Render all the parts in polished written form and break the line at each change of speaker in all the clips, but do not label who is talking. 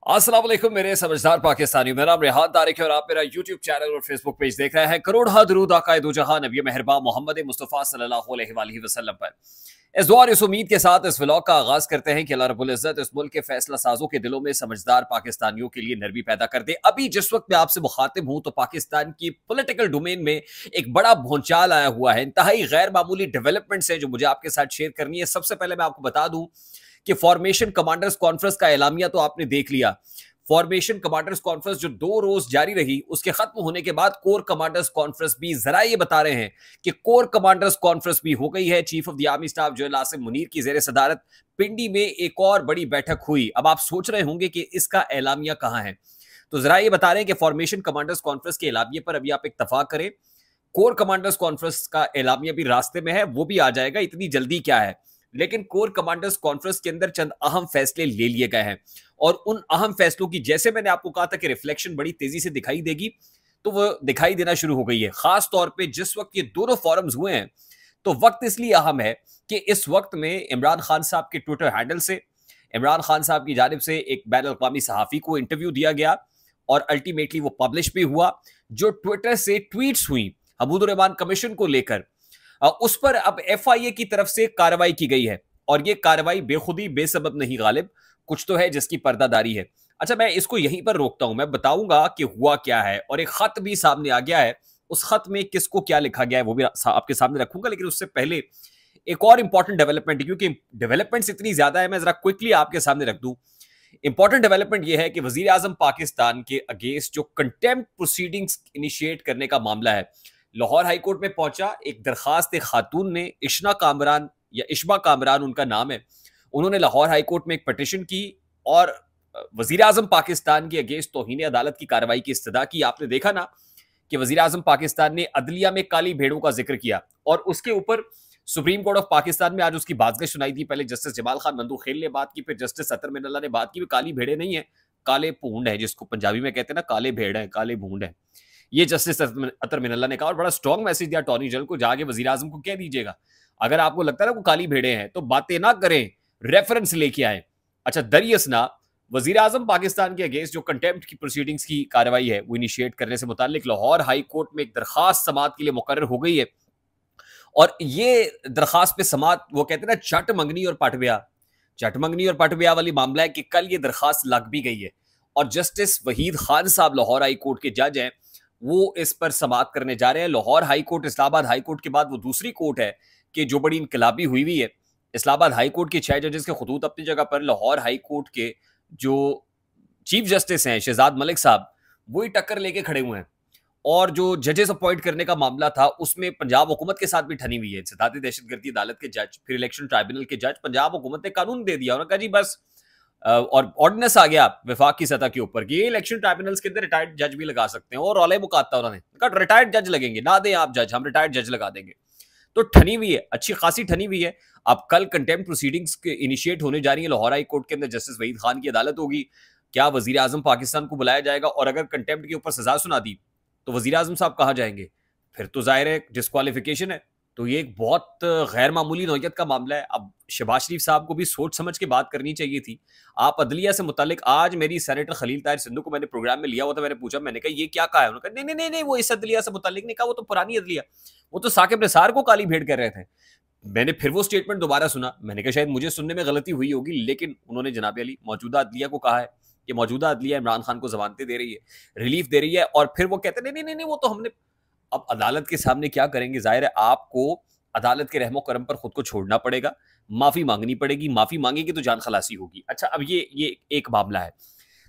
अस्सलाम वालेकुम मेरे समझदार पाकिस्तानी। मेरा नाम रेहान तारिक है और आप मेरा यूट्यूब चैनल और फेसबुक पेज देख रहे हैं। करोड़ दरूद आका दो जहां नबी मेहरबान मोहम्मद मुस्तफ़ा सल्लल्लाहु अलैहि वसल्लम पर। इस दुआ और इस उम्मीद के साथ इस व्लॉग का आगाज करते हैं कि अल्लाह रब्बुल इज्जत इस मुल्क के फैसला साजों के दिलों में समझदार पाकिस्तानियों के लिए नरमी पैदा कर दे। अभी जिस वक्त मैं आपसे मुखातिब हूं तो पाकिस्तान की पॉलिटिकल डोमेन में एक बड़ा भूचाल आया हुआ है। इंतहाई गैर मामूली डेवलपमेंट्स है जो मुझे आपके साथ शेयर करनी है। सबसे पहले मैं आपको बता दूं कि फॉर्मेशन कमांडर्स कॉन्फ्रेंस का एलामिया तो आपने देख लिया। फॉर्मेशन कमांडर्स कॉन्फ्रेंस जो 2 रोज जारी रही, उसके खत्म होने के बाद कोर कमांडर्स कॉन्फ्रेंस भी जरा ये बता रहे हैं कि कोर कमांडर्स कॉन्फ्रेंस भी हो गई है। Chief of the army staff general Asim Munir की जेर सदारत पिंडी में एक और बड़ी बैठक हुई। अब आप सोच रहे होंगे कि इसका एलामिया कहां है, तो जरा ये बता रहे हैं कि फॉर्मेशन कमांडर्स कॉन्फ्रेंस के एलामिया पर अभी आप इत्तफाक करें। कोर कमांडर्स कॉन्फ्रेंस का एलामिया भी रास्ते में है, वो भी आ जाएगा, इतनी जल्दी क्या है। लेकिन कोर कमांडर्स कॉन्फ्रेंस के अंदर चंद अहम फैसले ले लिए गए हैं और उन अहम फैसलों की, जैसे मैंने आपको कहा था कि रिफ्लेक्शन बड़ी तेजी से दिखाई देगी, तो वो दिखाई देना शुरू हो गई है। खास तौर पे जिस वक्त ये दोनों फोरम्स हुए हैं तो वक्त इसलिए अहम है कि इस वक्त में इमरान खान साहब के ट्विटर हैंडल से इमरान खान साहब की जानिब से एक बैन अल-अक़वामी सहाफ़ी को इंटरव्यू दिया गया और अल्टीमेटली वो पब्लिश भी हुआ। जो ट्विटर से ट्वीट्स हुई हदूद रहमान कमीशन को लेकर, उस पर अब एफआईए की तरफ से कार्रवाई की गई है और ये कार्रवाई बेखुदी बेसबब नहीं गालिब, कुछ तो है जिसकी पर्दादारी है। अच्छा, मैं इसको यहीं पर रोकता हूं, मैं बताऊंगा कि हुआ क्या है और एक खत भी सामने आ गया है। उस खत में किसको क्या लिखा गया है वो भी आपके सामने रखूंगा, लेकिन उससे पहले एक और इंपॉर्टेंट डेवलपमेंट, क्योंकि डेवलपमेंट्स इतनी ज्यादा है, मैं जरा क्विकली आपके सामने रख दूं। इंपॉर्टेंट डेवलपमेंट यह है कि वजीर आजम पाकिस्तान के अगेंस्ट जो कंटेम्प्ट प्रोसीडिंग्स इनिशिएट करने का मामला है, लाहौर हाई कोर्ट में पहुंचा। एक दरखास्त खातून ने, इश्ना कामरान या इश्मा कामरान उनका नाम है, उन्होंने लाहौर हाई कोर्ट में एक पटिशन की और वजीर आजम पाकिस्तान के अगेंस्ट तौहीन अदालत की कार्रवाई की इस्तदा की। आपने देखा ना कि वजीर आजम पाकिस्तान ने अदलिया में काली भेड़ों का जिक्र किया और उसके ऊपर सुप्रीम कोर्ट ऑफ पाकिस्तान में आज उसकी बाज़गश सुनाई दी। पहले जस्टिस जमाल खान बंदूखेल ने बात की, फिर जस्टिस अतर मिनल्ला ने बात की। काली भेड़े नहीं है, काले भूंड है, जिसको पंजाबी में कहते हैं ना, काले भेड़ है, काले भूंड है। ये जस्टिस अतर मिनल्ला ने कहा और बड़ा स्ट्रॉन्ग मैसेज दिया अटॉर्नी जनरल को, जाके वजीर आजम को कह दीजिएगा अगर आपको लगता है ना वो काली भेड़े हैं तो बातें ना करें, रेफरेंस लेके आए। अच्छा, दरियसना वजीर आजम पाकिस्तान के अगेंस्ट जो कंटेम्प्ट की प्रोसीडिंग्स की कार्रवाई है वो इनिशिएट करने से मुतालिक लाहौर हाई कोर्ट में एक दरखास्त समात के लिए मुकर्रर हो गई है और ये दरखास्त पे समात, वो कहते हैं ना चट मंगनी और पट ब्याह, चट मंगनी और पट ब्याह वाली मामला है कि कल ये दरखास्त लग भी गई है और जस्टिस वहीद खान साहब लाहौर हाई कोर्ट के जज हैं, वो इस पर समात करने जा रहे हैं। Lahore high court Islamabad high court के बाद वो दूसरी कोर्ट है कि जो बड़ी इनकलाबी हुई हुई है। इस्लामाबाद हाई कोर्ट के 6 जजेस के खतूत अपनी जगह पर, लाहौर हाई कोर्ट के जो चीफ जस्टिस हैं शहजाद मलिक साहब, वही टक्कर लेके खड़े हुए हैं। और जो जजेस अपॉइंट करने का मामला था उसमें पंजाब हुकूमत के साथ भी ठनी हुई है। सदाती दहशतगर्दी अदालत के जज, फिर इलेक्शन ट्राइब्यूनल के जज, पंजाब हुकूमत ने कानून दे दिया, उन्होंने कहा जी बस, और ऑर्डिनेंस आ गया विफाक की सतह के ऊपर कि ये इलेक्शन ट्राइब्यूनल्स के अंदर रिटायर्ड जज भी लगा सकते हैं और रौले मुकाता उन्होंने कहा रिटायर्ड जज लगेंगे, ना दें आप जज, हम रिटायर्ड जज लगा देंगे। तो ठनी हुई है, अच्छी खासी ठनी हुई है। अब कल कंटेम्प्ट प्रोसीडिंग्स इनिशिएट होने जा रही है लाहौर हाई कोर्ट के अंदर, जस्टिस वहीद खान की अदालत होगी। क्या वजीर आजम पाकिस्तान को बुलाया जाएगा और अगर कंटेम्प्ट के ऊपर सजा सुना दी तो वजीर आजम साहब कहाँ जाएंगे? फिर तो जाहिर है डिस्क्वालिफिकेशन है। तो ये एक बहुत गैर मामूली नौयत का मामला है। अब शहबाज शरीफ साहब को भी सोच समझ के बात करनी चाहिए थी। आप अदलिया से मुतालिक, आज मेरी सेनेटर खलील ताहिर सिंधु को मैंने प्रोग्राम में लिया हुआ था, मैंने पूछा, मैंने कहा ये क्या कहा है? उन्होंने कहा नहीं नहीं नहीं, वो इस अदलिया से मुतालिक नहीं कहा, वो तो पुरानी अदलिया, वो तो साकिब निसार को काली भेड़ कर रहे थे। मैंने फिर वो स्टेटमेंट दोबारा सुना, मैंने कहा शायद मुझे सुनने में गलती हुई होगी, लेकिन उन्होंने जनाब अली मौजूदा अदलिया को कहा है कि मौजूदा अदलिया इमरान खान को जमानतें दे रही है, रिलीफ दे रही है, और फिर वो कहते हैं नहीं नहीं नहीं, वो तो हमने। अब अदालत के सामने क्या करेंगे? जाहिर है आपको अदालत के रहमो करम पर खुद को छोड़ना पड़ेगा, माफी मांगनी पड़ेगी, माफी मांगेगी तो जान खलासी होगी। अच्छा, अब ये एक मामला है।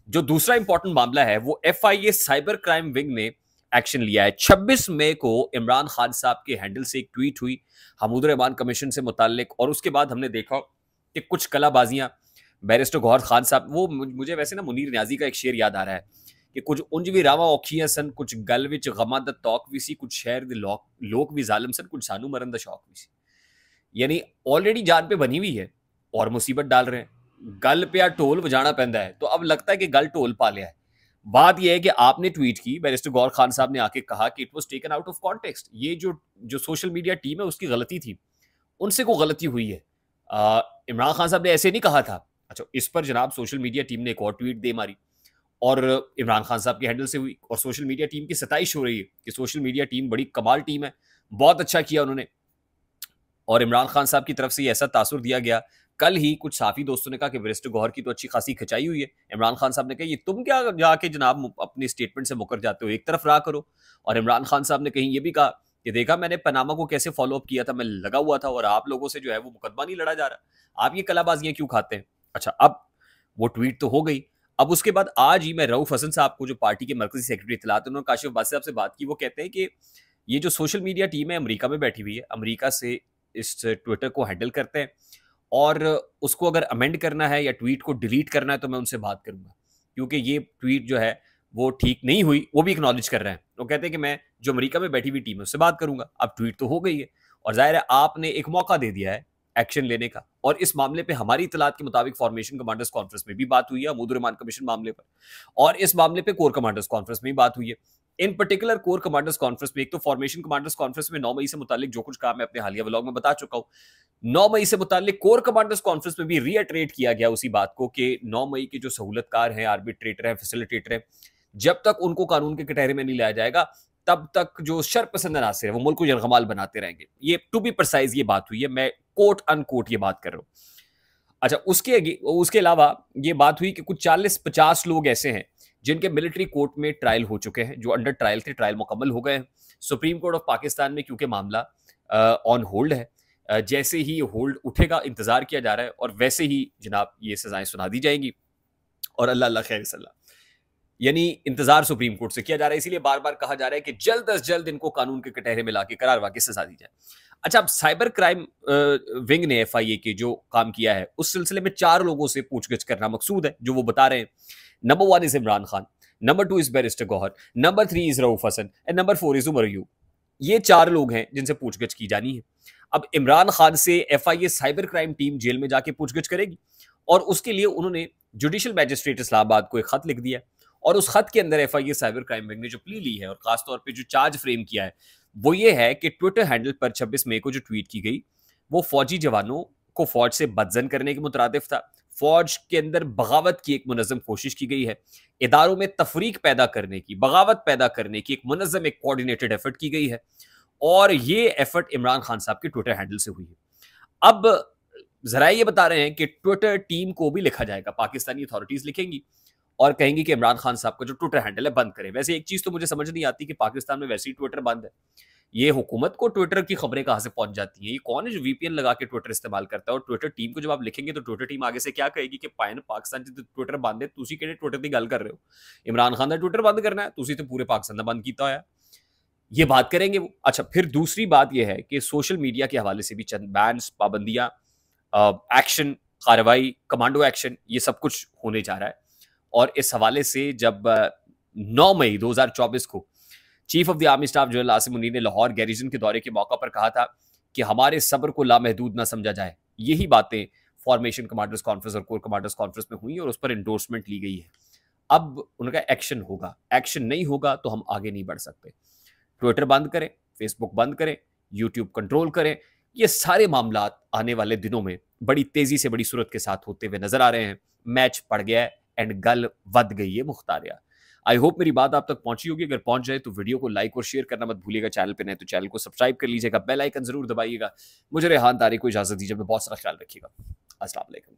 जो दूसरा इंपॉर्टेंट मामला है वो एफआईए साइबर क्राइम विंग ने एक्शन लिया है। 26 मई को इमरान खान साहब के हैंडल से एक ट्वीट हुई हदूद रहमान कमीशन से मुताल्लिक, और उसके बाद हमने देखा कि कुछ कलाबाजियां बैरिस्टर गौहर खान साहब, वो मुझे वैसे ना मुनीर न्याजी का एक शेर याद आ रहा है कि कुछ उंज भी रावा औखियां सन, कुछ गल विच गमा द तौक भी सी, कुछ शहर दे लोक भी जालिम सन, कुछ सानू मरन द शौक भी सी। यानी ऑलरेडी जान पे बनी हुई है और मुसीबत डाल रहे हैं। गल पे या ढोल बजाना पैंदा है, तो अब लगता है कि गल ढोल पा लिया है। बात यह है कि आपने ट्वीट की, बैरिस्टर गौहर खान साहब ने आके कहा कि it was taken out of context. ये जो जो सोशल मीडिया टीम है उसकी गलती थी, उनसे को गलती हुई है। इमरान खान साहब ने ऐसे नहीं कहा था। अच्छा, इस पर जनाब सोशल मीडिया टीम ने एक और ट्वीट दे मारी और इमरान खान साहब के हैंडल से हुई और सोशल मीडिया टीम की सताइश हो रही है कि सोशल मीडिया टीम बड़ी कमाल टीम है, बहुत अच्छा किया उन्होंने। और इमरान खान साहब की तरफ से ऐसा तासुर दिया गया। कल ही कुछ साफी दोस्तों ने कहा कि बैरिस्टर गौहर की तो अच्छी खासी खिंचाई हुई है। इमरान खान साहब ने कहा ये तुम क्या जाके जनाब अपनी स्टेटमेंट से मुकर जाते हो, एक तरफ रहा करो। और इमरान खान साहब ने कहीं ये भी कहा कि देखा मैंने पनामा को कैसे फॉलो अप किया था, मैं लगा हुआ था और आप लोगों से जो है वो मुकदमा नहीं लड़ा जा रहा, आप ये कलाबाजियां क्यों खाते हैं। अच्छा, अब वो ट्वीट तो हो गई। अब उसके बाद आज ही मैं रऊफ हसन साहब को, जो पार्टी के मरकजी सेक्रेटरी इत्तलात, उन्होंने काशिफ अब्बासी साहब से बात की। वो कहते हैं कि ये जो सोशल मीडिया टीम है अमेरिका में बैठी हुई है, अमेरिका से इस ट्विटर को हैंडल करते हैं और उसको अगर अमेंड करना है या ट्वीट को डिलीट करना है तो मैं उनसे बात करूंगा, क्योंकि ये ट्वीट जो है वो ठीक नहीं हुई, वो भी एक्नॉलेज कर रहे हैं। वो कहते हैं कि मैं जो अमेरिका में बैठी हुई टीम है उससे बात करूंगा। अब ट्वीट तो हो गई है और जाहिर है आपने एक मौका दे दिया है एक्शन लेने का, और इस मामले पे हमारी इतलात के मुताबिक फॉर्मेशन कमांडर्स कॉन्फ्रेंस में भी बात हुई है अमूदुर रहमान कमीशन मामले पर, और इस मामले पे कोर कमांडर्स कॉन्फ्रेंस में भी बात हुई है। इन पर्टिकुलर कोर कमांडर्स कॉन्फ्रेंस में, एक तो फॉर्मेशन कमांडर्स कॉन्फ्रेंस में 9 मई से मुतालिक जो कुछ कहा मैं अपने हालिया व्लॉग में बता चुका हूं। 9 मई से मुतालिक कोर कमांडर्स कॉन्फ्रेंस में भी रीअट्रेट किया गया उसी बात को कि 9 मई के जो सहूलतकार हैं, आर्बिट्रेटर हैं, फैसिलिटेटर हैं, जब तक उनको कानून के कटहरे में नहीं लाया जाएगा तब तक जो शरपसंद अनासिर है वो मुल्क को यरगमाल बनाते रहेंगे। ये टू बी प्रिसाइज ये बात हुई है, मैं कोट अनकोट ये बात कर रहा हूं। अच्छा, उसके अलावा ये बात हुई कि कुछ 40-50 लोग ऐसे हैं जिनके मिलिट्री कोर्ट में ट्रायल हो चुके हैं, जो अंडर ट्रायल थे, ट्रायल मुकम्मल हो गए हैं। सुप्रीम कोर्ट ऑफ पाकिस्तान में क्योंकि मामला ऑन होल्ड है, जैसे ही होल्ड उठेगा इंतजार किया जा रहा है और वैसे ही जनाब ये सजाएं सुना दी जाएंगी और अल्लाह अल्लाह खैर सल्ला, यानी इंतजार सुप्रीम कोर्ट से किया जा रहा है। इसीलिए बार बार कहा जा रहा है कि जल्द अज जल्द इनको कानून के कटहरे में लाके करार वाकई सजा दी जाए। अच्छा, अब साइबर क्राइम विंग ने FIA के जो काम किया है उस सिलसिले में 4 लोगों से पूछगछ करना मकसूद है, जो वो बता रहे हैं। Number 1 is Imran Khan, number 2 is barrister Gauhar, number 3 is Rauf Hasan and number 4 is Omar Ayub. ये 4 लोग हैं जिनसे पूछगछ की जानी है। अब इमरान खान से FIA cyber crime team jail में जाके पूछगछ करेगी और उसके लिए उन्होंने जुडिशियल मैजिस्ट्रेट इस्लामाबाद को एक खत लिख दिया और उस खत के अंदर FIA साइबर क्राइम विंग ने जो प्ली ली है और खासतौर पर जो चार्ज फ्रेम किया है वो ये है कि ट्विटर हैंडल पर 26 मई को जो ट्वीट की गई वो फौजी जवानों को फौज से बदजन करने के मुतरादिफ था। फौज के अंदर बगावत की एक मुनज़्ज़म कोशिश की गई है, इदारों में तफरीक पैदा करने की, बगावत पैदा करने की एक मुनज़्ज़म, एक कोऑर्डिनेटेड एफर्ट की गई है और ये एफर्ट इमरान खान साहब के ट्विटर हैंडल से हुई है। अब जरा ये बता रहे हैं कि ट्विटर टीम को भी लिखा जाएगा, पाकिस्तानी अथॉरिटीज लिखेंगी और कहेंगी कि इमरान खान साहब का जो ट्विटर हैंडल है बंद करें। वैसे एक चीज तो मुझे समझ नहीं आती कि पाकिस्तान में वैसे ही ट्विटर बंद है, ये हुकूमत को ट्विटर की खबरें कहां से पहुंच जाती हैं। ये कौन है जो VPN लगा के ट्विटर इस्तेमाल करता है? और ट्विटर टीम को जब आप लिखेंगे तो ट्विटर टीम आगे से क्या कहेगी कि पाकिस्तान से ट्विटर बंद है, तुसी केड़े ट्विटर की गल कर रहे हो, इमरान खान का ट्विटर बंद करना है, तुसी तो पूरे पाकिस्तान का बंद किया है। ये बात करेंगे वो। अच्छा, फिर दूसरी बात यह है कि सोशल मीडिया के हवाले से भी चंद बैन्स, पाबंदियां, एक्शन, कार्रवाई, कमांडो एक्शन, ये सब कुछ होने जा रहा है। और इस हवाले से जब 9 मई 2024 को chief of the army staff general Asim Munir ने लाहौर गैरिजन के दौरे के मौका पर कहा था कि हमारे सब्र को लामहदूद ना समझा जाए, यही बातें फॉर्मेशन कमांडर्स कॉन्फ्रेंस और कोर कमांडर्स कॉन्फ्रेंस में हुई और उस पर एंडोर्समेंट ली गई है। अब उनका एक्शन होगा, एक्शन नहीं होगा तो हम आगे नहीं बढ़ सकते। ट्विटर बंद करें, फेसबुक बंद करें, यूट्यूब कंट्रोल करें, ये सारे मामला आने वाले दिनों में बड़ी तेजी से बड़ी सूरत के साथ होते हुए नजर आ रहे हैं। मैच पड़ गया है एंड गल वध गई है मुख्तारिया। आई होप मेरी बात आप तक पहुंची होगी। अगर पहुंच जाए तो वीडियो को लाइक और शेयर करना मत भूलिएगा। चैनल पे नए तो चैनल को सब्सक्राइब कर लीजिएगा, बेल आइकन जरूर दबाइएगा। मुझे रेहान तारिक को इजाजत दीजिए, बहुत सारा ख्याल रखिएगा। अस्सलाम वालेकुम।